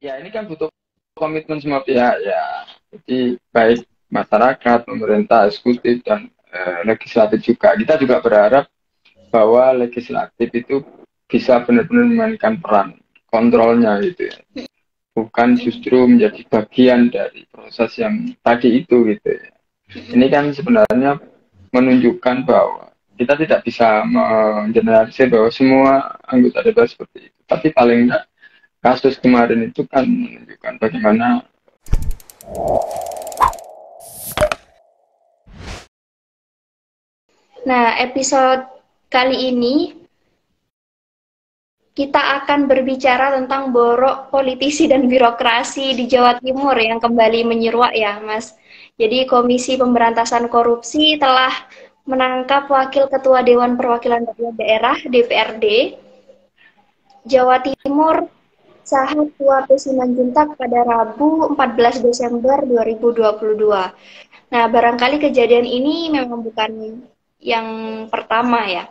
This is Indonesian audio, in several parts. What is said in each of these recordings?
Ya ini kan butuh komitmen semua pihak ya. Jadi baik masyarakat, pemerintah, eksekutif dan legislatif juga. Kita juga berharap bahwa legislatif itu bisa benar-benar memainkan peran kontrolnya gitu ya. Bukan justru menjadi bagian dari proses yang tadi itu gitu ya. Ini kan sebenarnya menunjukkan bahwa kita tidak bisa mengeneralisir bahwa semua anggota DPR seperti itu. Tapi paling tidak kasus kemarin itu kan menunjukkan bagaimana. Nah, episode kali ini kita akan berbicara tentang borok politisi dan birokrasi di Jawa Timur yang kembali menyeruak ya, Mas. Jadi Komisi Pemberantasan Korupsi telah menangkap Wakil Ketua Dewan Perwakilan Rakyat Daerah (DPRD) Jawa Timur Sahat Tua Simanjuntak pada Rabu 14 Desember 2022. Nah, barangkali kejadian ini memang bukan yang pertama ya.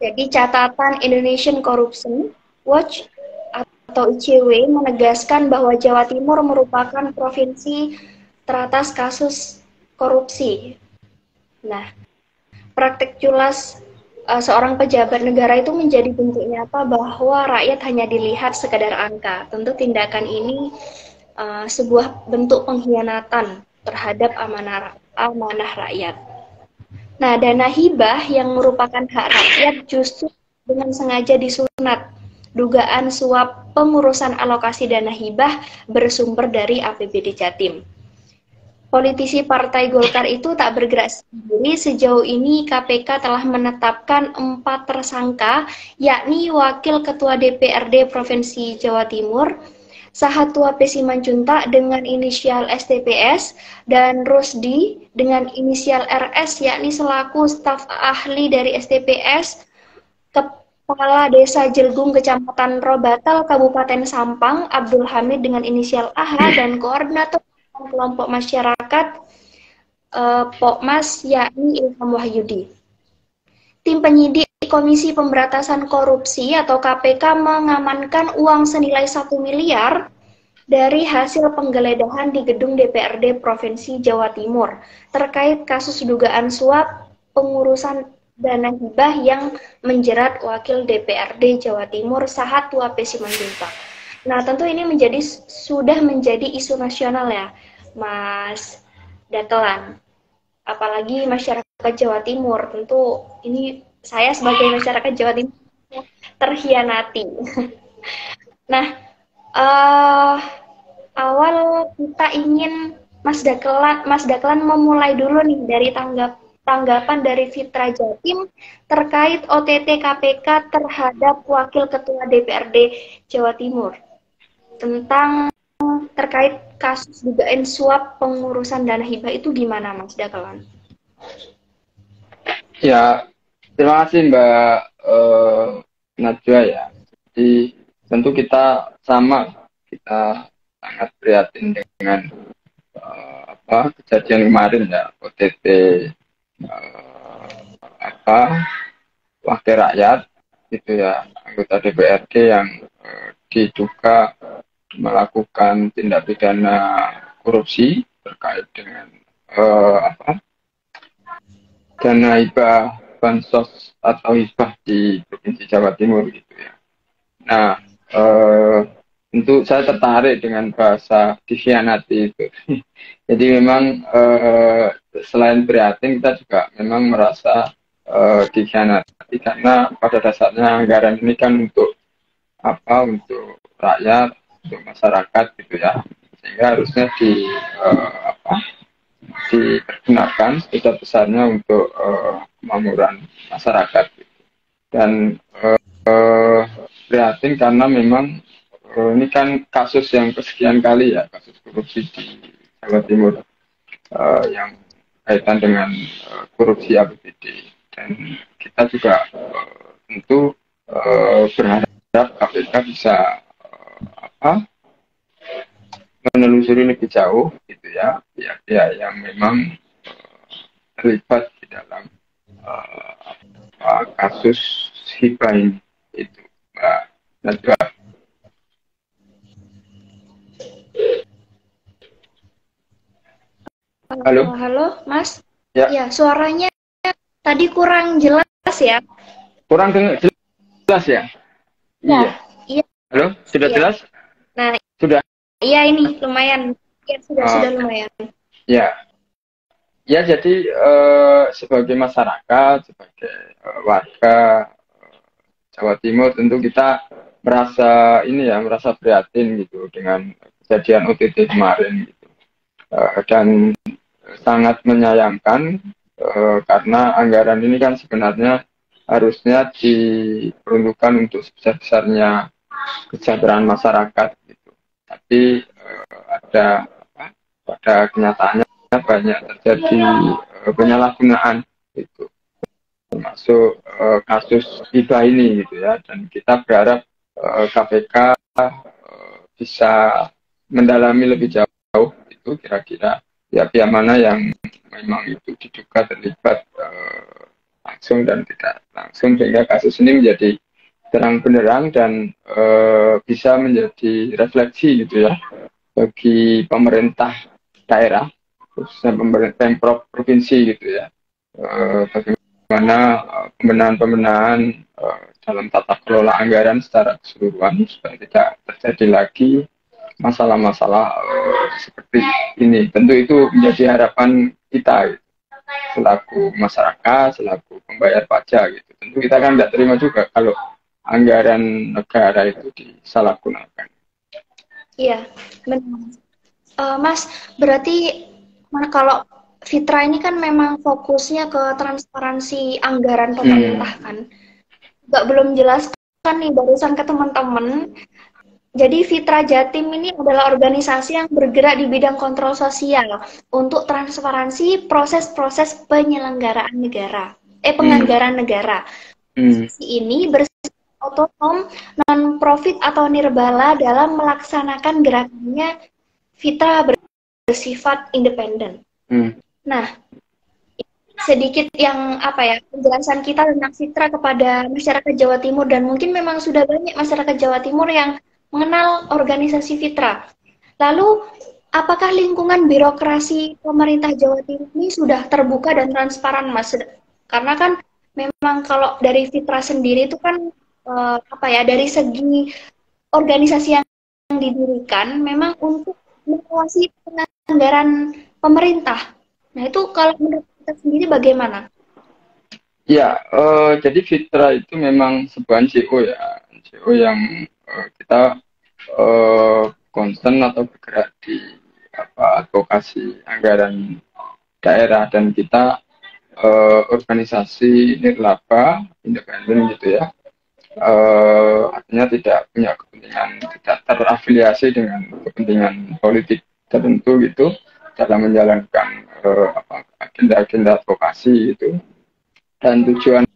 Jadi catatan Indonesian Corruption Watch atau ICW menegaskan bahwa Jawa Timur merupakan provinsi teratas kasus korupsi. Nah, praktek culas seorang pejabat negara itu menjadi bentuk nyata bahwa rakyat hanya dilihat sekadar angka. Tentu tindakan ini sebuah bentuk pengkhianatan terhadap amanah rakyat. Nah, dana hibah yang merupakan hak rakyat justru dengan sengaja disunat. Dugaan suap pengurusan alokasi dana hibah bersumber dari APBD Jatim. Politisi Partai Golkar itu tak bergerak sendiri. Sejauh ini KPK telah menetapkan 4 tersangka, yakni Wakil Ketua DPRD Provinsi Jawa Timur, Sahat Tua Simanjuntak dengan inisial STPS, dan Rusdi dengan inisial RS, yakni selaku staf ahli dari STPS, Kepala Desa Jelgung Kecamatan Robatal, Kabupaten Sampang, Abdul Hamid dengan inisial AH, dan koordinator kelompok masyarakat Pokmas, yakni Ilham Wahyudi. Tim penyidik Komisi Pemberantasan Korupsi atau KPK mengamankan uang senilai 1 miliar dari hasil penggeledahan di gedung DPRD Provinsi Jawa Timur terkait kasus dugaan suap pengurusan dana hibah yang menjerat Wakil DPRD Jawa Timur Sahat Tua Simanjuntak. Nah, tentu ini sudah menjadi isu nasional ya, Mas Dakelan. Apalagi masyarakat Jawa Timur, tentu ini saya sebagai masyarakat Jawa Timur terhianati. Nah, awal kita ingin Mas Daklan memulai dulu nih dari tanggapan dari Fitra Jatim terkait OTT KPK terhadap Wakil Ketua DPRD Jawa Timur tentang terkait kasus dugaan suap pengurusan dana hibah itu gimana, Mas Daklan? Ya, terima kasih Mbak Najwa ya. Jadi tentu kita kita sangat prihatin dengan kejadian kemarin ya, OTT wakil rakyat gitu ya, anggota DPRD yang diduga melakukan tindak pidana korupsi terkait dengan dana hibah bansos atau hibah di Provinsi Jawa Timur gitu ya. Nah, tentu saya tertarik dengan bahasa dikhianati itu. Jadi memang selain prihatin kita juga memang merasa dikhianati karena pada dasarnya anggaran ini kan untuk untuk rakyat, untuk masyarakat gitu ya, sehingga harusnya dipergunakan sebesar-besarnya untuk kemakmuran masyarakat gitu. Dan prihatin karena memang ini kan kasus yang kesekian kali ya, kasus korupsi di Jawa Timur yang kaitan dengan korupsi APBD, dan kita juga tentu berharap KPK bisa menelusuri lebih jauh gitu ya, pihak-pihak yang memang terlibat di dalam kasus hibah ini itu, Mbak Najwa. Halo? Halo, Mas. Ya, Ya, suaranya tadi kurang jelas ya. kurang dengar jelas ya? Ya, Iya. iya, Halo, sudah iya. jelas? Nah, Sudah. iya ini lumayan. Ya, sudah Oke. lumayan. Ya, ya jadi sebagai masyarakat, sebagai warga Jawa Timur tentu kita merasa ini ya, merasa prihatin gitu dengan kejadian OTT kemarin gitu. Dan sangat menyayangkan karena anggaran ini kan sebenarnya harusnya diperuntukkan untuk sebesar-besarnya kesejahteraan masyarakat gitu. Tapi ada apa, pada kenyataannya banyak terjadi penyalahgunaan itu, termasuk kasus hibah ini gitu ya. Dan kita berharap KPK bisa mendalami lebih jauh itu kira-kira pihak-pihak mana yang memang itu diduga terlibat langsung dan tidak langsung, sehingga kasus ini menjadi terang benderang dan bisa menjadi refleksi gitu ya bagi pemerintah daerah, khususnya pemerintah pemprov provinsi gitu ya, bagaimana pembenahan-pembenahan dalam tata kelola anggaran secara keseluruhan supaya tidak terjadi lagi masalah-masalah seperti ini. Tentu itu menjadi harapan kita gitu, selaku masyarakat, selaku pembayar pajak gitu. Tentu kita kan tidak terima juga kalau anggaran negara itu disalahgunakan. Iya, benar. Mas, berarti kalau Fitra ini kan memang fokusnya ke transparansi anggaran pemerintah kan. Nggak belum jelaskan nih barusan ke teman-teman. Jadi Fitra Jatim ini adalah organisasi yang bergerak di bidang kontrol sosial untuk transparansi proses-proses penyelenggaraan negara, penganggaran negara. Ini bersifat otonom, non-profit atau nirbala dalam melaksanakan gerakannya. Fitra bersifat independen. Nah, sedikit yang penjelasan kita tentang Fitra kepada masyarakat Jawa Timur, dan mungkin memang sudah banyak masyarakat Jawa Timur yang mengenal organisasi Fitra. Lalu, apakah lingkungan birokrasi pemerintah Jawa Timur ini sudah terbuka dan transparan, Mas? Karena kan memang kalau dari Fitra sendiri itu kan dari segi organisasi yang didirikan memang untuk mengawasi penganggaran pemerintah. Nah, itu kalau menurut kita sendiri bagaimana? Ya, jadi Fitra itu memang sebuah NGO ya, NGO yang kita concern atau bergerak di advokasi anggaran daerah, dan kita organisasi nirlaba independen gitu ya. Artinya tidak punya kepentingan, tidak terafiliasi dengan kepentingan politik tertentu gitu dalam menjalankan agenda-agenda advokasi itu. Dan tujuan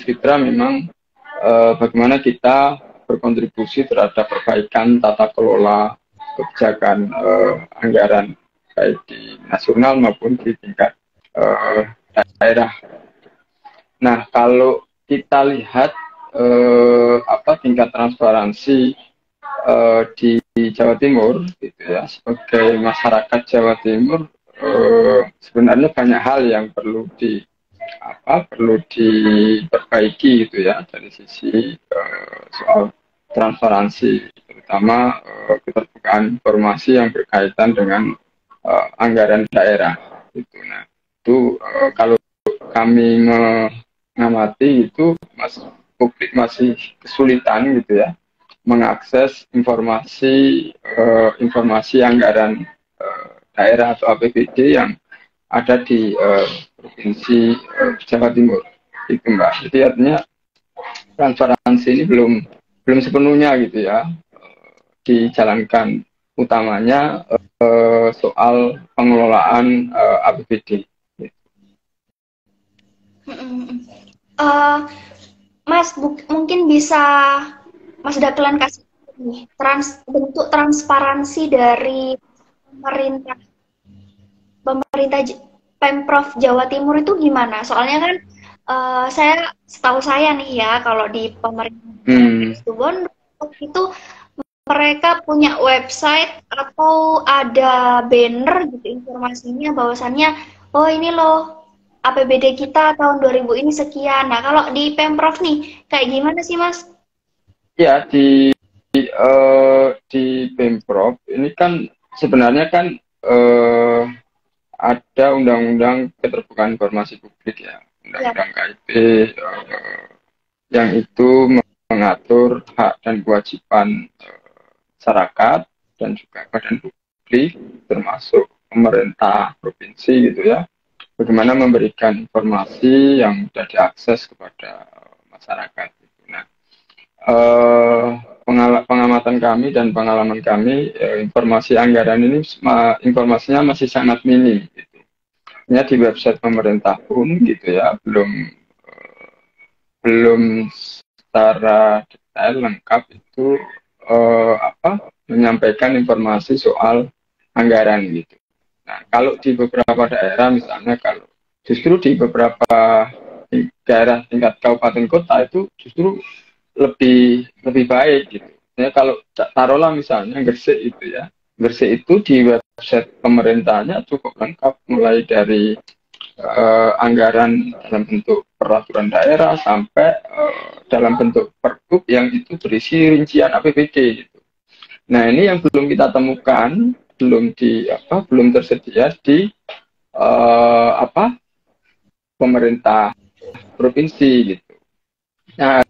Fitra memang bagaimana kita berkontribusi terhadap perbaikan tata kelola kebijakan anggaran baik di nasional maupun di tingkat daerah. Nah, kalau kita lihat tingkat transparansi di Jawa Timur gitu ya, sebagai masyarakat Jawa Timur sebenarnya banyak hal yang perlu diperbaiki gitu ya, dari sisi soal transparansi, terutama keterbukaan informasi yang berkaitan dengan anggaran daerah gitu. Nah, itu kalau kami mengamati itu publik masih kesulitan gitu ya mengakses informasi anggaran daerah atau APBD yang ada di provinsi Jawa Timur itu, Mbak. Jadi artinya transparansi ini belum sepenuhnya gitu ya dijalankan, utamanya soal pengelolaan APBD. Mas, mungkin bisa Mas Daklan kasih nih, bentuk transparansi dari pemerintah Pemprov Jawa Timur itu gimana? Soalnya kan setahu saya nih ya, kalau di pemerintah Situbondo itu mereka punya website atau ada banner gitu informasinya bahwasannya, oh ini loh APBD kita tahun 2000 ini sekian. Nah, kalau di Pemprov nih, kayak gimana sih, Mas? Ya, di Pemprov ini kan sebenarnya kan ada undang-undang keterbukaan informasi publik ya, Ya, undang-undang KIP yang itu mengatur hak dan kewajiban masyarakat dan juga badan publik termasuk pemerintah provinsi gitu ya, bagaimana memberikan informasi yang mudah diakses kepada masyarakat gitu. Nah, pengamatan kami dan pengalaman kami, informasi anggaran ini informasinya masih sangat minim gitu. Ya, di website pemerintah pun gitu ya, belum secara detail lengkap itu menyampaikan informasi soal anggaran gitu. Nah, kalau di beberapa daerah misalnya, kalau justru di beberapa daerah tingkat kabupaten kota itu justru lebih baik gitu. Ya, kalau taruhlah misalnya Gresik itu ya, Gresik itu di website pemerintahnya cukup lengkap, mulai dari anggaran dalam bentuk peraturan daerah sampai dalam bentuk pergub yang itu berisi rincian APBD gitu. Nah, ini yang belum kita temukan, belum tersedia di pemerintah provinsi gitu. Nah,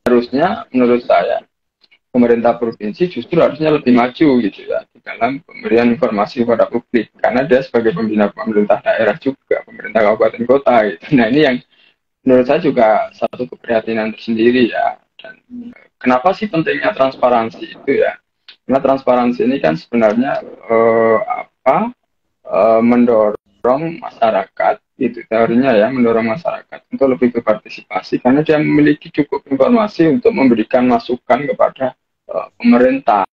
harusnya menurut saya pemerintah provinsi justru harusnya lebih maju gitu ya di dalam pemberian informasi kepada publik, karena dia sebagai pembina pemerintah daerah juga, pemerintah kabupaten kota gitu. Nah, ini yang menurut saya juga satu keprihatinan tersendiri ya. Dan kenapa sih pentingnya transparansi itu ya? Karena transparansi ini kan sebenarnya mendorong masyarakat itu teorinya ya, mendorong masyarakat untuk lebih berpartisipasi karena dia memiliki cukup informasi untuk memberikan masukan kepada pemerintah.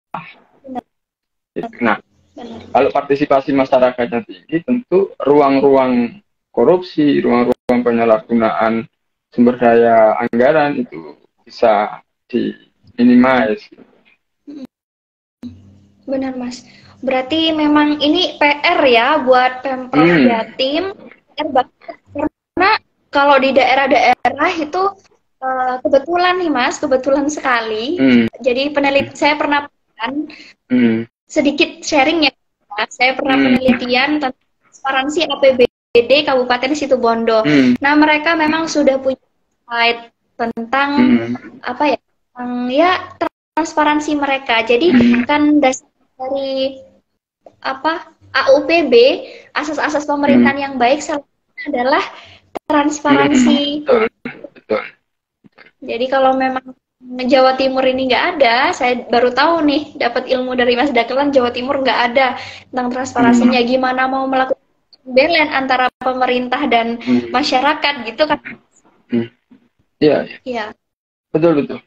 Nah, kalau partisipasi masyarakatnya tinggi, tentu ruang-ruang korupsi, ruang-ruang penyalahgunaan sumber daya anggaran itu bisa diminimais. benar, Mas. Berarti memang ini PR ya buat Pemprov Jatim. PR banget. Karena kalau di daerah-daerah itu kebetulan nih, Mas, kebetulan sekali. Jadi saya pernah sedikit sharing ya. Saya pernah penelitian tentang transparansi APBD Kabupaten Situbondo. Nah, mereka memang sudah punya slide tentang apa ya? Ya, transparansi mereka. Jadi kan dasar dari AUPB, asas-asas pemerintahan yang baik salah satunya adalah transparansi. Betul. Jadi kalau memang Jawa Timur ini nggak ada, saya baru tahu nih, dapat ilmu dari Mas Dakelan, Jawa Timur nggak ada tentang transparansinya. Gimana mau melakukan balance antara pemerintah dan masyarakat gitu kan? Iya. Betul.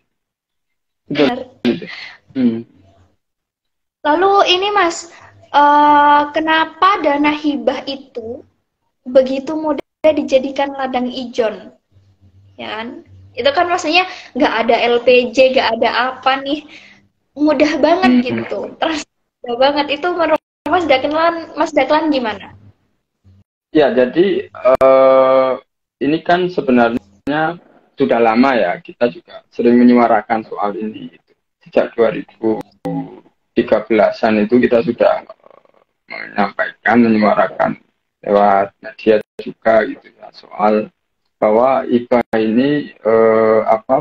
Lalu ini Mas, kenapa dana hibah itu begitu mudah dijadikan ladang ijon? Ya kan? Itu kan maksudnya nggak ada LPJ, nggak ada apa nih, mudah banget gitu, terus mudah banget. Itu menurut Mas Daklan gimana? Ya, jadi ini kan sebenarnya sudah lama ya, kita juga sering menyuarakan soal ini gitu. Sejak 2013-an itu kita sudah menyuarakan lewat media juga gitu ya, soal bahwa IPA ini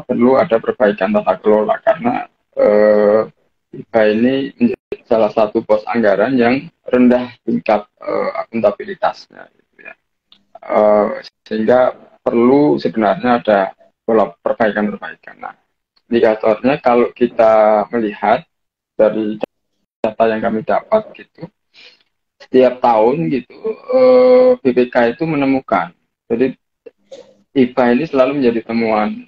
perlu ada perbaikan tata kelola, karena IPA ini menjadi salah satu pos anggaran yang rendah tingkat akuntabilitasnya gitu ya. Sehingga perlu sebenarnya ada perbaikan-perbaikan. Nah, indikatornya kalau kita melihat dari data yang kami dapat gitu, setiap tahun gitu BPK itu menemukan, jadi IPA ini selalu menjadi temuan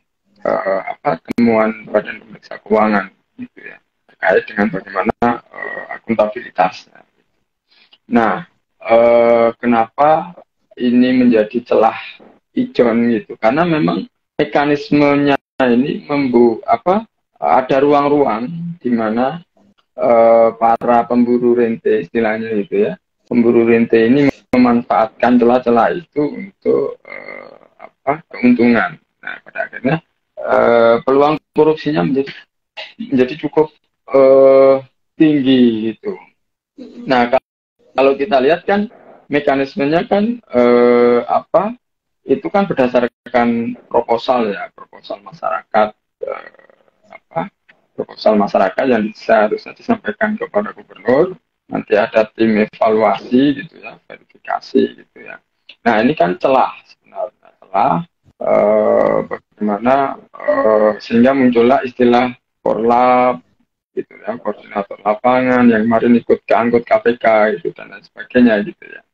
Badan Pemeriksa Keuangan gitu ya, terkait dengan bagaimana akuntabilitasnya. Nah, kenapa ini menjadi celah ijon gitu? Karena memang mekanismenya ini ada ruang-ruang di mana para pemburu rente istilahnya itu ya. Pemburu rente ini memanfaatkan celah-celah itu untuk keuntungan. Nah, pada akhirnya peluang korupsinya menjadi cukup tinggi gitu. Nah, kalau kita lihat kan mekanismenya kan itu kan berdasarkan proposal ya, proposal masyarakat proposal masyarakat yang seharusnya disampaikan kepada gubernur, nanti ada tim evaluasi gitu ya, verifikasi gitu ya. Nah, ini kan celah sebenarnya, celah bagaimana sehingga muncullah istilah korlap gitu ya, koordinator lapangan yang kemarin ikut keangkut KPK gitu dan lain sebagainya gitu ya.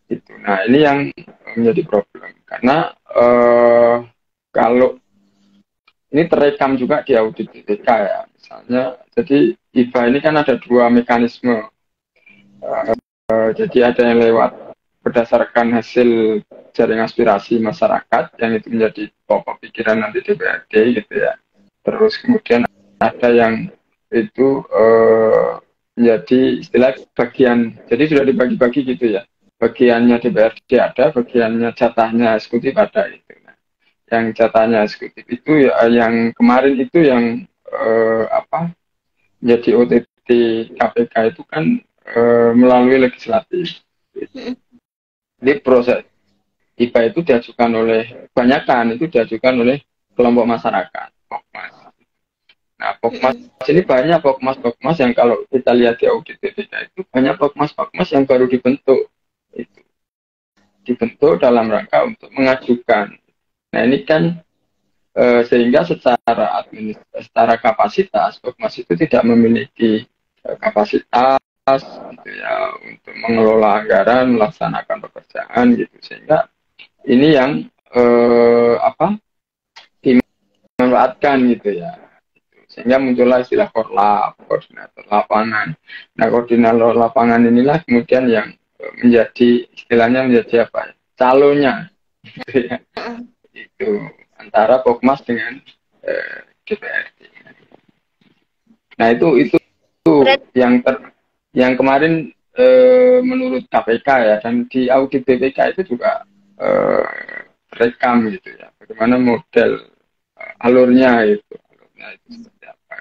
Itu. Nah, ini yang menjadi problem karena kalau ini terekam juga di audit BPK ya, misalnya. Jadi IBA ini kan ada dua mekanisme. Jadi ada yang lewat berdasarkan hasil jaring aspirasi masyarakat yang itu menjadi pokok pikiran nanti DPRD gitu ya. Terus kemudian ada yang itu menjadi istilah bagian, jadi sudah dibagi-bagi gitu ya. Bagiannya DPRD ada, bagiannya jatahnya eksekutif ada itu. Nah, yang jatahnya eksekutif itu ya, yang kemarin itu yang menjadi OTT KPK itu kan melalui legislatif. Jadi proses IPA itu diajukan oleh kebanyakan itu diajukan oleh kelompok masyarakat, Pokmas. Nah, Pokmas ini banyak Pokmas yang kalau kita lihat di audit BPK itu banyak Pokmas yang baru dibentuk. Itu dibentuk dalam rangka untuk mengajukan. Nah, ini kan sehingga secara kapasitas Pokmas itu tidak memiliki kapasitas gitu ya untuk mengelola anggaran, melaksanakan pekerjaan gitu, sehingga ini yang dimanfaatkan gitu ya, sehingga muncullah istilah korlap, koordinator lapangan. Nah, koordinator lapangan inilah kemudian yang menjadi istilahnya menjadi apa ya, calonnya gitu ya. Itu antara Pokmas dengan DPRD. Nah, itu yang kemarin menurut KPK ya, dan di audit BPK itu juga rekam gitu ya, bagaimana model alurnya itu seperti apa.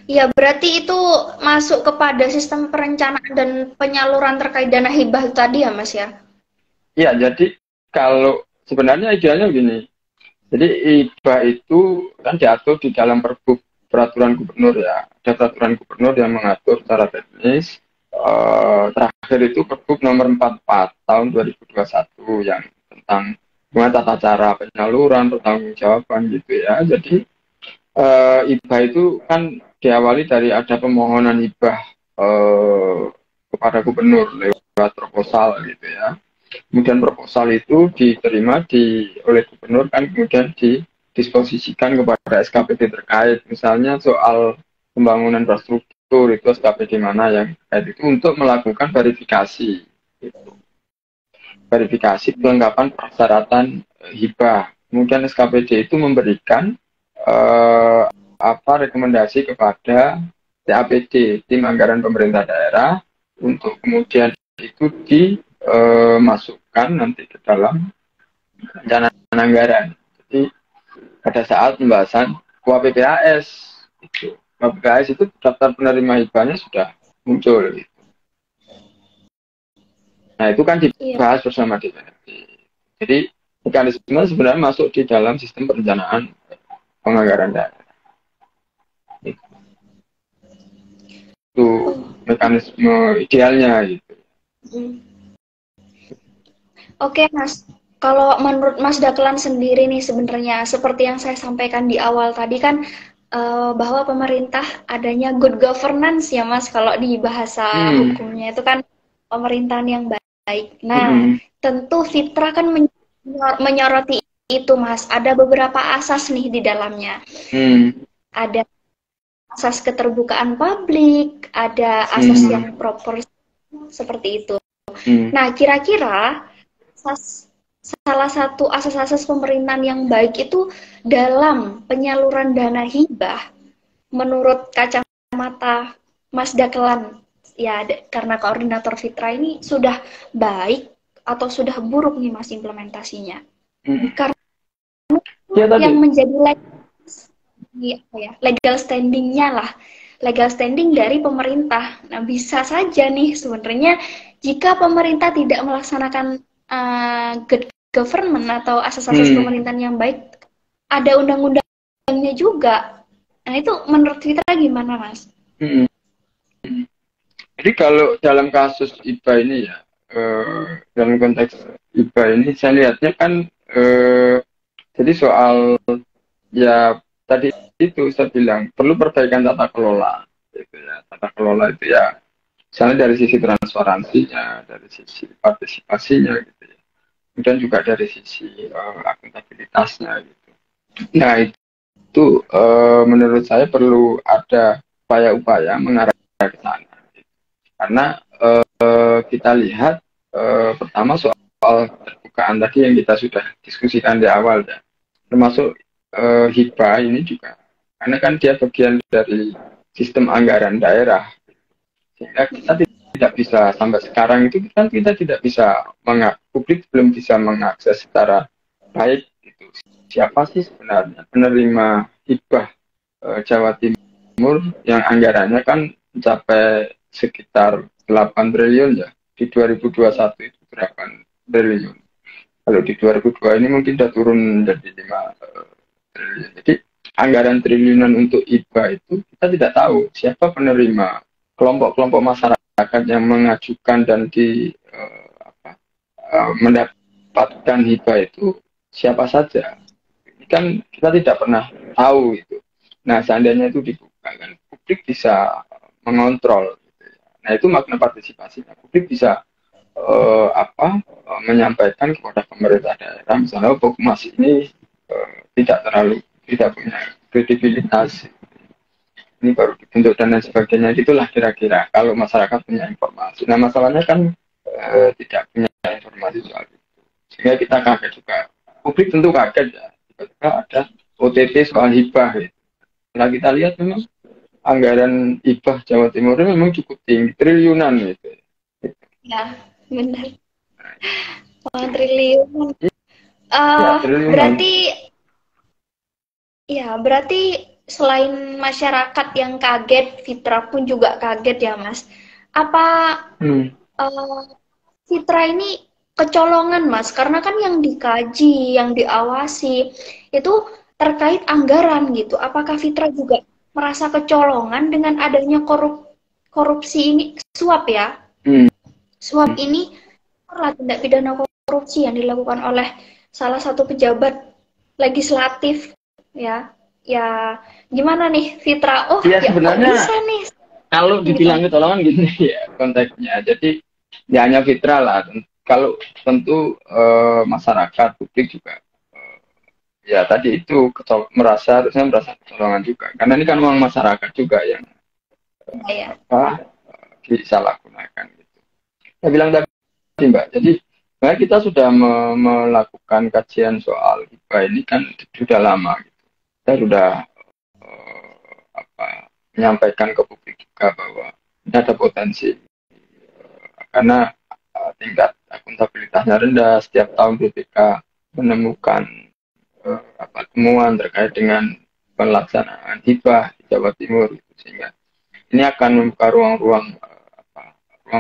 Ya, berarti itu masuk kepada sistem perencanaan dan penyaluran terkait dana hibah tadi ya, Mas ya? Iya, jadi kalau sebenarnya idealnya begini. Jadi hibah itu kan diatur di dalam peraturan gubernur ya. Ada peraturan gubernur yang mengatur secara teknis. Terakhir itu Pergub nomor 44 tahun 2021 yang tentang tata cara penyaluran, pertanggungjawaban gitu ya. Jadi hibah itu kan diawali dari ada permohonan hibah kepada gubernur lewat proposal gitu ya. Kemudian proposal itu diterima oleh gubernur kan, kemudian didisposisikan kepada SKPD terkait, misalnya soal pembangunan infrastruktur itu SKPD mana yang terkait itu untuk melakukan verifikasi gitu. Verifikasi kelengkapan persyaratan hibah. Kemudian SKPD itu memberikan rekomendasi kepada TAPD, tim anggaran pemerintah daerah, untuk kemudian itu dimasukkan nanti ke dalam rencana anggaran. Jadi pada saat pembahasan KUAPPAS itu, KUAPPAS itu daftar penerima hibahnya sudah muncul gitu. Nah, itu kan dibahas bersama DPRD. Jadi mekanisme sebenarnya masuk di dalam sistem perencanaan penganggaran daerah. Itu mekanisme idealnya gitu. Oke, Mas. Kalau menurut Mas Daklan sendiri nih, sebenarnya seperti yang saya sampaikan di awal tadi kan, bahwa pemerintah adanya good governance ya, Mas. Kalau di bahasa hukumnya itu kan pemerintahan yang baik. Nah, tentu Fitra kan menyoroti itu, Mas. Ada beberapa asas nih di dalamnya. Ada asas keterbukaan publik, ada asas yang proporsional, seperti itu. Nah, kira-kira salah satu asas-asas pemerintahan yang baik itu dalam penyaluran dana hibah menurut kacamata kacamata Mas Dakelan, ya karena koordinator Fitra ini sudah baik atau sudah buruk nih Mas implementasinya? Karena Ya, yang tadi. menjadi legal standing-nya lah, legal standing dari pemerintah. Nah, bisa saja nih sebenarnya jika pemerintah tidak melaksanakan good government atau asas-asas pemerintahan yang baik, ada undang-undangnya juga. Nah, itu menurut kita gimana, Mas? Jadi kalau dalam kasus IBA ini ya, dalam konteks IBA ini saya lihatnya kan, jadi soal ya tadi itu saya bilang perlu perbaikan tata kelola, gitu ya. Tata kelola itu ya, misalnya dari sisi transparansinya, dari sisi partisipasinya, gitu ya. Kemudian juga dari sisi akuntabilitasnya, gitu. Nah itu menurut saya perlu ada upaya-upaya mengarah ke sana. Karena kita lihat pertama soal terbukaan tadi yang kita sudah diskusikan di awal ya, termasuk hibah ini juga, karena kan dia bagian dari sistem anggaran daerah, sehingga kita tidak bisa sampai sekarang itu kan kita tidak bisa publik belum bisa mengakses secara baik itu siapa sih sebenarnya penerima hibah Jawa Timur yang anggarannya kan mencapai sekitar 8 triliun ya. Di 2021 itu 8 triliun. Kalau di 2002 ini mungkin sudah turun menjadi 5 triliun. Jadi anggaran triliunan untuk IBA itu kita tidak tahu siapa penerima, kelompok-kelompok masyarakat yang mengajukan dan mendapatkan hibah itu siapa saja. Ini kan kita tidak pernah tahu itu. Nah, seandainya itu dibuka kan publik bisa mengontrol. Gitu ya. Nah, itu makna partisipasinya. Publik bisa menyampaikan kepada pemerintah daerah, misalnya Mas ini tidak punya kredibilitas. Ini baru dibentuk dan lain sebagainya. Itulah kira-kira kalau masyarakat punya informasi. Nah, masalahnya kan tidak punya informasi soal itu. Sehingga kita kaget juga. Publik tentu kaget ya. Tiba-tiba ada OTT soal hibah. Gitu. Nah, kita lihat memang anggaran hibah Jawa Timur memang cukup tinggi, triliunan gitu. Ya, benar. 1 triliun. Ya, triliunan. Berarti selain masyarakat yang kaget, Fitra pun juga kaget ya, Mas. Apa Fitra ini kecolongan, Mas? Karena kan yang dikaji, yang diawasi itu terkait anggaran gitu. Apakah Fitra juga merasa kecolongan dengan adanya korupsi ini, suap ya? Suap ini adalah tindak pidana korupsi yang dilakukan oleh salah satu pejabat legislatif ya. Ya gimana nih Fitra? Oh ya sebenarnya bisa nih. Kalau dibilang kecolongan gini ya konteksnya. Jadi ya hanya Fitra lah. Kalau tentu masyarakat publik juga ya tadi itu harusnya merasa kecolongan juga. Karena ini kan uang masyarakat juga yang disalahgunakan gitu. Saya bilang tadi Mbak. Jadi kita sudah melakukan kajian soal hibah ini kan sudah lama. Gitu. Kita sudah menyampaikan ke publik juga bahwa ini ada potensi karena tingkat akuntabilitasnya rendah. Setiap tahun BPK menemukan temuan terkait dengan pelaksanaan hibah di Jawa Timur, sehingga ini akan membuka ruang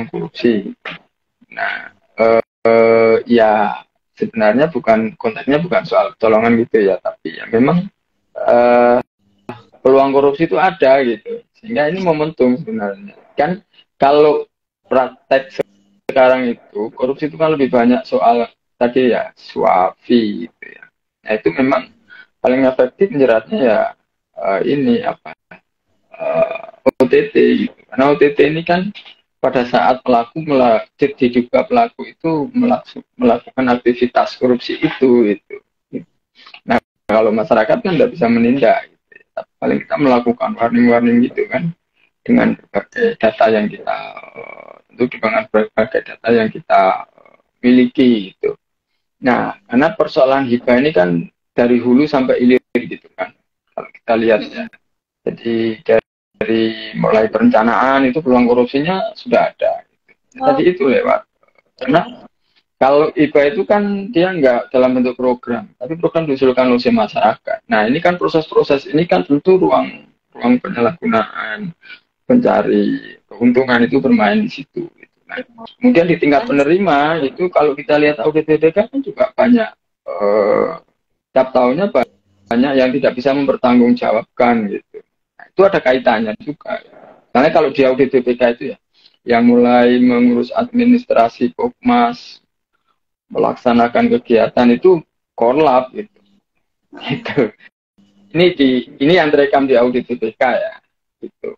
korupsi. Nah, ya sebenarnya konteksnya bukan soal kecolongan gitu ya, tapi ya memang peluang korupsi itu ada gitu, sehingga ini momentum sebenarnya. Kan kalau praktek sekarang itu korupsi itu kan lebih banyak soal tadi ya suap gitu ya. Nah itu memang paling efektif menjeratnya ya OTT gitu. Karena OTT ini kan pada saat diduga pelaku itu melakukan aktivitas korupsi itu. Nah kalau masyarakat kan tidak bisa menindak. Paling kita melakukan warning gitu kan dengan berbagai data yang kita miliki gitu. Nah, karena persoalan hibah ini kan dari hulu sampai hilir gitu kan. Kalau kita lihat ya. Jadi dari mulai perencanaan itu peluang korupsinya sudah ada. Tadi itu lewat. Karena kalau IPA itu kan dia nggak dalam bentuk program, tapi program diusulkan oleh masyarakat. Nah ini kan proses-proses ini kan tentu ruang penyalahgunaan, pencari keuntungan itu bermain di situ. Nah, kemudian di tingkat penerima itu kalau kita lihat audit BPK kan juga banyak tiap tahunnya banyak yang tidak bisa mempertanggungjawabkan gitu. Nah, itu ada kaitannya juga. Karena kalau di audit BPK itu ya, yang mulai mengurus administrasi Pokmas, melaksanakan kegiatan itu korlap gitu. Gitu. Ini yang terekam di audit BPK ya. Gitu.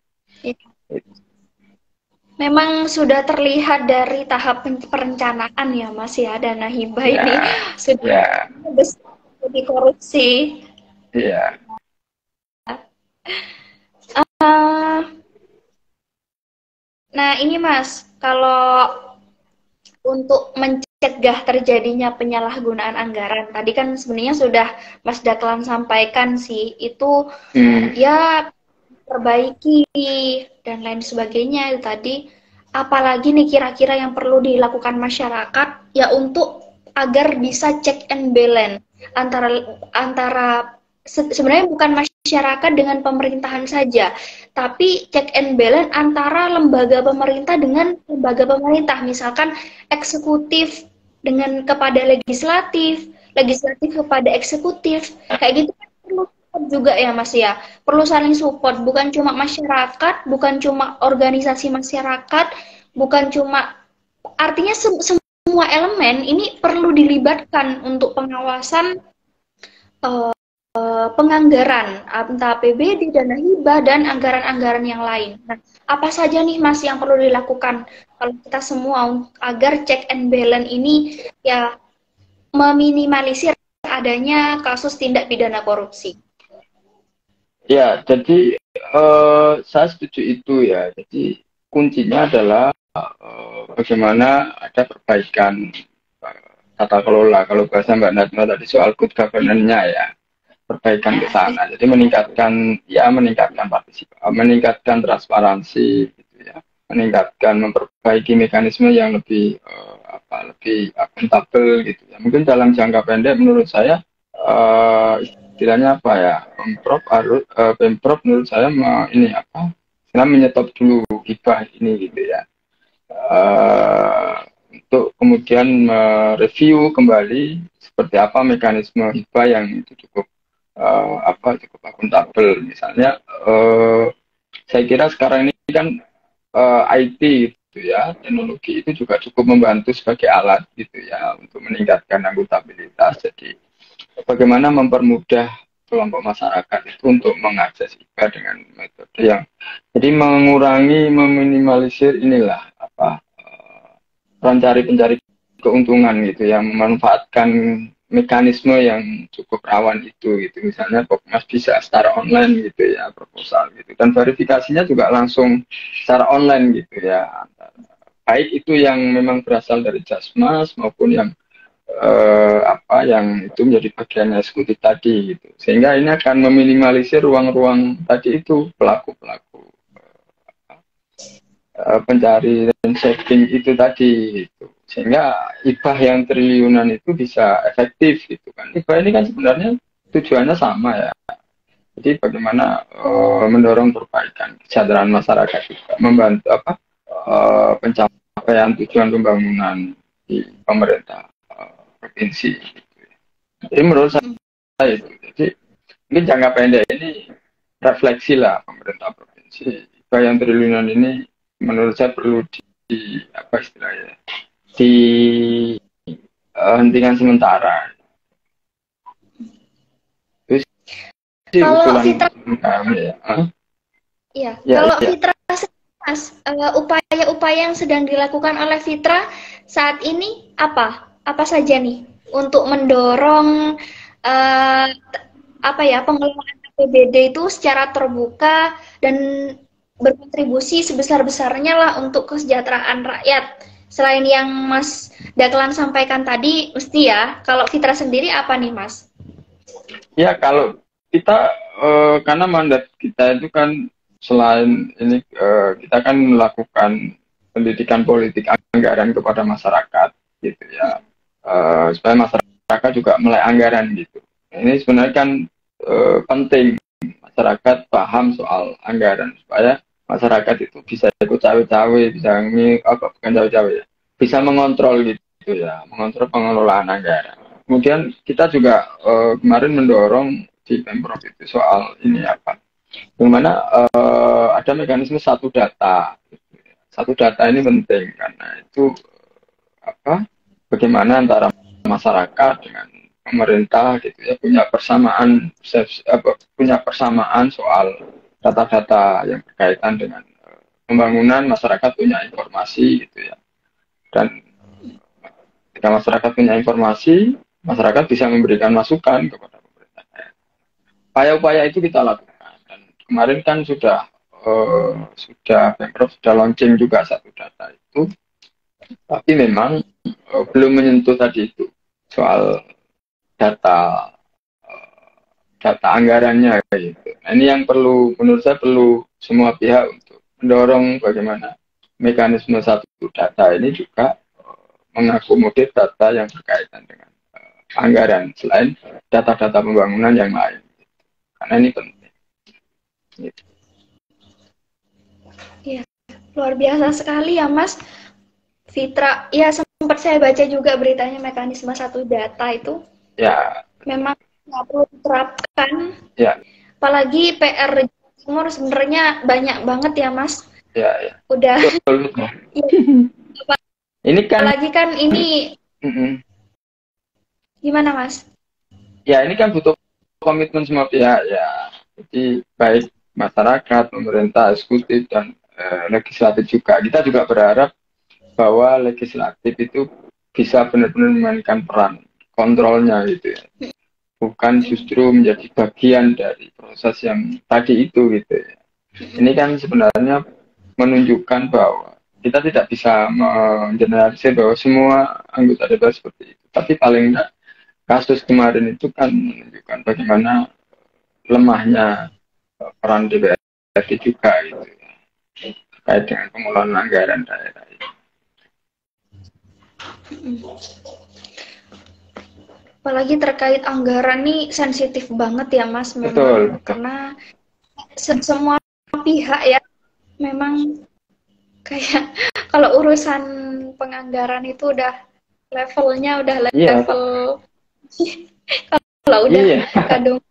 Memang sudah terlihat dari tahap perencanaan ya Mas ya, dana hibah ini sudah besar di korupsi. Iya. Nah ini Mas, kalau untuk mencegah terjadinya penyalahgunaan anggaran, tadi kan sebenarnya sudah Mas Daklan sampaikan sih, itu ya perbaiki dan lain sebagainya itu tadi. Apalagi nih kira-kira yang perlu dilakukan masyarakat ya untuk agar bisa check and balance antara sebenarnya bukan masyarakat dengan pemerintahan saja, tapi check and balance antara lembaga pemerintah dengan lembaga pemerintah, misalkan eksekutif dengan kepada legislatif, legislatif kepada eksekutif, kayak gitu perlu juga ya Mas ya, perlu saling support, bukan cuma masyarakat, bukan cuma organisasi masyarakat, bukan cuma, artinya semua elemen ini perlu dilibatkan untuk pengawasan penganggaran, entah APBD, dana hibah, dan anggaran-anggaran yang lain. Nah, apa saja nih Mas yang perlu dilakukan kalau kita semua agar check and balance ini ya meminimalisir adanya kasus tindak pidana korupsi? Ya, jadi saya setuju itu ya. Jadi kuncinya adalah bagaimana ada perbaikan tata kelola. Kalau bahasa Mbak Najma tadi soal good governance-nya ya, perbaikan ke sana. Jadi meningkatkan partisipasi, meningkatkan transparansi, gitu ya, meningkatkan, memperbaiki mekanisme yang lebih lebih akuntabel gitu ya. Mungkin dalam jangka pendek menurut saya istilahnya apa ya, Pemprov menurut saya menyetop dulu hibah ini gitu ya, untuk kemudian mereview kembali seperti apa mekanisme hibah yang itu cukup cukup akuntabel. Misalnya saya kira sekarang ini kan IT gitu ya, teknologi itu juga cukup membantu sebagai alat gitu ya untuk meningkatkan akuntabilitas. Jadi bagaimana mempermudah kelompok masyarakat itu untuk mengakses IPA dengan metode yang jadi mengurangi, meminimalisir inilah pencari keuntungan gitu yang memanfaatkan mekanisme yang cukup rawan itu gitu. Misalnya Pokmas bisa secara online gitu ya, proposal gitu, dan verifikasinya juga langsung secara online gitu ya, baik itu yang memang berasal dari Jasmas maupun yang yang itu menjadi bagian eksekutif tadi gitu. Sehingga ini akan meminimalisir ruang-ruang tadi itu pelaku-pelaku pencari dan saving itu tadi gitu. Sehingga hibah yang triliunan itu bisa efektif gitu kan. Hibah ini kan sebenarnya tujuannya sama ya. Jadi bagaimana mendorong perbaikan kesejahteraan masyarakat juga, membantu pencapaian tujuan pembangunan di pemerintah provinsi. Jadi menurut saya itu, jadi mungkin jangka pendek ini refleksi lah pemerintah provinsi. Yang triliunan ini menurut saya perlu hentikan sementara. Terus kalau Fitra, kalau ya. Fitra, Mas, upaya-upaya yang sedang dilakukan oleh Fitra saat ini apa saja nih untuk mendorong pengelolaan APBD itu secara terbuka dan berkontribusi sebesar-besarnya lah untuk kesejahteraan rakyat. Selain yang Mas Daklan sampaikan tadi, mesti ya. Kalau Fitra sendiri apa nih Mas? Ya kalau kita karena mandat kita itu kan selain ini kita kan melakukan pendidikan politik anggaran kepada masyarakat gitu ya, supaya masyarakat juga melek anggaran gitu. Ini sebenarnya kan penting masyarakat paham soal anggaran supaya masyarakat itu bisa ikut cawe-cawe, bisa ini apa bukan cawe-cawe ya, bisa mengontrol gitu ya, mengontrol pengelolaan anggaran. Kemudian kita juga kemarin mendorong di Pemprov itu soal ini apa, dimana ada mekanisme satu data. Satu data ini penting karena itu apa? Bagaimana antara masyarakat dengan pemerintah gitu ya punya persamaan punya persamaan soal data-data yang berkaitan dengan pembangunan, masyarakat punya informasi gitu ya. Dan ketika masyarakat punya informasi, masyarakat bisa memberikan masukan kepada pemerintah. Upaya-upaya itu kita lakukan. Dan kemarin kan sudah Pemprov sudah launching juga satu data itu, tapi memang belum menyentuh tadi itu soal data data anggarannya gitu. Nah, ini yang perlu menurut saya perlu semua pihak untuk mendorong bagaimana mekanisme satu data ini juga mengakomodir data yang berkaitan dengan anggaran selain data-data pembangunan yang lain. Karena ini penting. Gitu. Ya, luar biasa sekali ya Mas Fitra. Ya sempat saya baca juga beritanya mekanisme satu data itu. Ya. Memang nggak perlu diterapkan. Ya. Apalagi PR Timur sebenarnya banyak banget ya Mas. Ya, ya. Udah. Betul. Ya. Ini kan. Apalagi kan ini. Gimana Mas? Ya ini kan butuh komitmen semua pihak ya. Jadi baik masyarakat, pemerintah, eksekutif dan legislatif juga. Kita juga berharap bahwa legislatif itu bisa benar-benar memainkan peran kontrolnya gitu ya. Bukan justru menjadi bagian dari proses yang tadi itu gitu ya. Ini kan sebenarnya menunjukkan bahwa kita tidak bisa mengeneralisir bahwa semua anggota DPR seperti itu. Tapi paling tidak kasus kemarin itu kan menunjukkan bagaimana lemahnya peran DPR juga gitu ya, terkait dengan pengelolaan anggaran daerah itu. Apalagi terkait anggaran nih sensitif banget ya Mas memang. Betul. Karena semua pihak ya memang kayak kalau urusan penganggaran itu udah levelnya udah level kalau udah kadung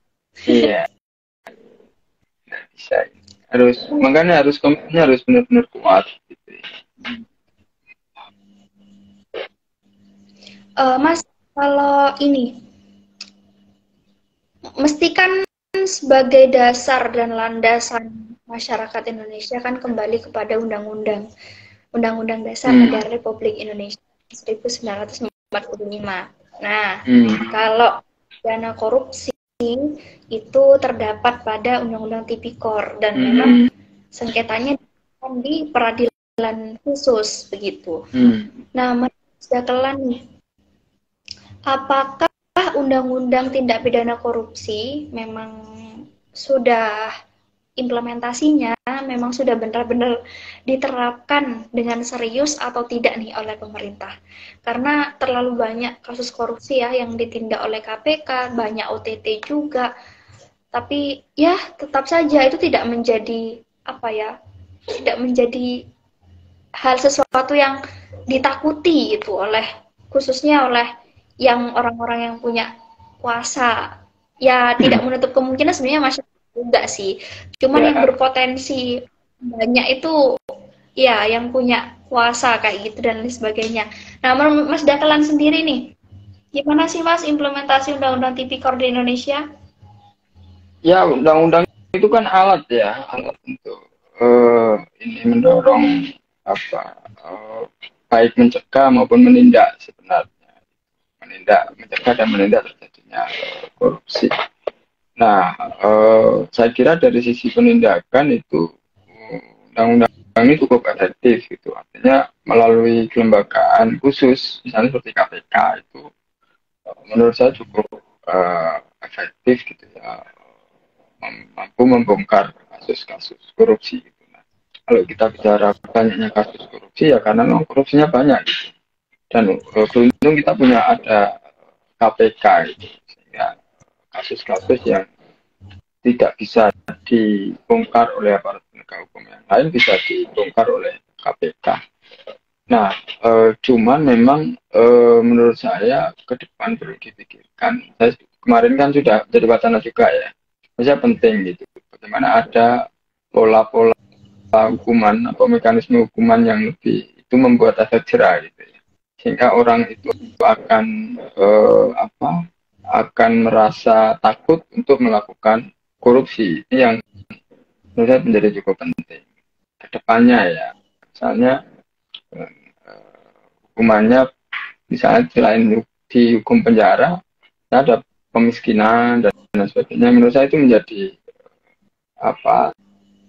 nggak bisa, makanya komitmennya harus benar-benar kuat gitu. Mas, kalau ini mesti kan sebagai dasar dan landasan masyarakat Indonesia kan kembali kepada Undang-Undang Dasar Negara Republik Indonesia 1945. Nah, kalau dana korupsi itu terdapat pada Undang-Undang Tipikor dan memang sengketanya di peradilan khusus begitu. Nah, Mas Dakelan, apakah Undang-Undang Tindak Pidana Korupsi memang sudah implementasinya memang sudah benar-benar diterapkan dengan serius atau tidak nih oleh pemerintah? Karena terlalu banyak kasus korupsi ya yang ditindak oleh KPK, banyak OTT juga. Tapi ya tetap saja itu tidak menjadi tidak menjadi hal sesuatu yang ditakuti itu khususnya oleh yang orang-orang yang punya kuasa. Ya tidak menutup kemungkinan sebenarnya masyarakat juga sih. Cuman yang berpotensi banyak itu ya yang punya kuasa kayak gitu dan lain sebagainya. Nah, Mas Dakelan sendiri nih, gimana sih Mas implementasi Undang-Undang Tipikor di Indonesia? Ya, undang-undang itu kan alat untuk ini mendorong baik mencegah maupun menindak sebenarnya. Mencegah dan menindak terjadinya korupsi. Nah, saya kira dari sisi penindakan itu undang-undang ini cukup efektif gitu. Artinya melalui kelembagaan khusus, misalnya seperti KPK itu, menurut saya cukup efektif gitu ya, mampu membongkar kasus-kasus korupsi gitu. Nah, kalau kita bicara banyaknya kasus korupsi ya karena memang korupsinya banyak gitu. Dan beruntung kita punya ada KPK gitu. Sehingga kasus-kasus yang tidak bisa dibongkar oleh aparat penegak hukum yang lain bisa dibongkar oleh KPK. Nah, cuman memang menurut saya ke depan perlu dipikirkan. Saya kemarin kan sudah jadi wacana juga ya. Saya penting gitu. Bagaimana ada pola-pola hukuman atau mekanisme hukuman yang lebih itu membuat efek jerah gitu ya. Sehingga orang itu akan akan merasa takut untuk melakukan korupsi. Ini yang menurut saya menjadi cukup penting. Kedepannya ya, misalnya hukumannya misalnya selain dihukum penjara, ada pemiskinan dan sebagainya. Menurut saya itu menjadi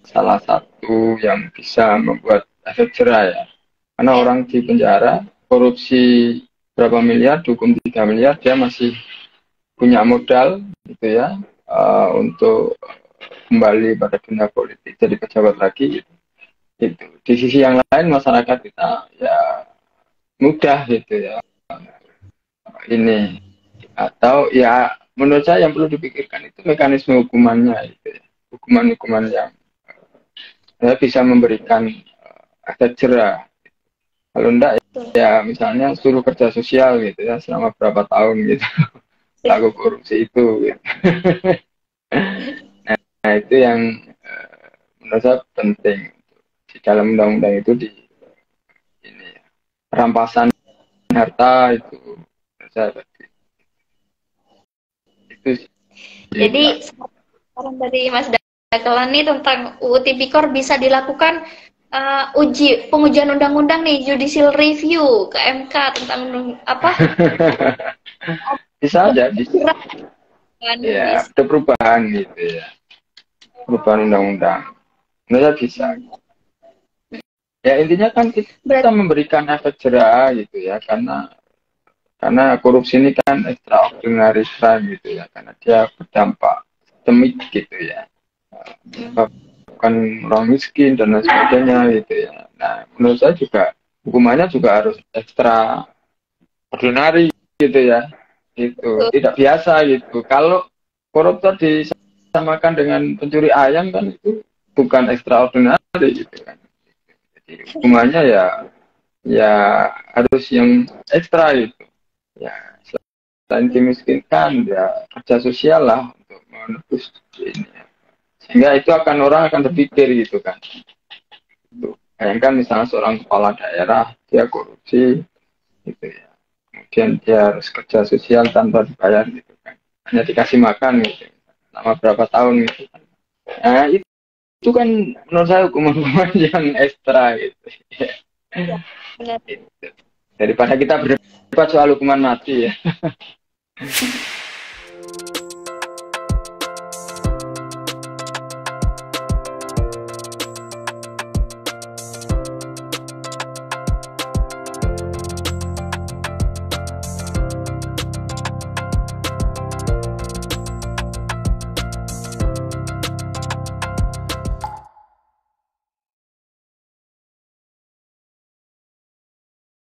salah satu yang bisa membuat efek jerah ya. Karena orang di penjara korupsi berapa miliar, dihukum 3 miliar, dia masih punya modal gitu ya untuk kembali pada dunia politik jadi pejabat lagi gitu. Di sisi yang lain masyarakat kita ya mudah gitu ya ini atau ya menurut saya yang perlu dipikirkan itu mekanisme hukumannya gitu ya. Hukuman-hukuman yang bisa memberikan efek jerah. Kalau enggak ya misalnya suruh kerja sosial gitu ya selama berapa tahun gitu laku korupsi itu gitu. Nah itu yang menurut saya penting di dalam undang-undang itu di ini ya, perampasan harta itu saya itu Jadi saran dari Mas Dakelan nih tentang UU Tipikor bisa dilakukan pengujian undang-undang nih judicial review ke MK tentang apa? Bisa aja bisa. Ya, ada perubahan gitu ya. Perubahan undang-undang. Menurut bisa. Ya intinya kan kita memberikan efek jerah gitu ya karena korupsi ini kan extraordinary crime gitu ya karena dia berdampak sistemik gitu ya bukan orang miskin dan lain sebagainya gitu ya. Nah menurut saya juga hukumannya juga harus extraordinary gitu ya itu tidak biasa gitu. Kalau koruptor disamakan dengan pencuri ayam kan itu bukan extraordinary gitu kan. Jadi hukumannya ya harus yang ekstra gitu. Ya selain dimiskinkan ya kerja sosial lah untuk menebus ini. Sehingga itu orang akan berpikir gitu kan. Itu. Bayangkan misalnya seorang kepala daerah dia korupsi gitu ya. Kemudian dia harus kerja sosial tanpa dibayar gitu kan. Hanya dikasih makan gitu. Selama berapa tahun gitu kan. Nah, itu kan menurut saya hukuman-hukuman yang ekstra gitu. Ya, benar. Daripada kita berdebat soal hukuman mati ya.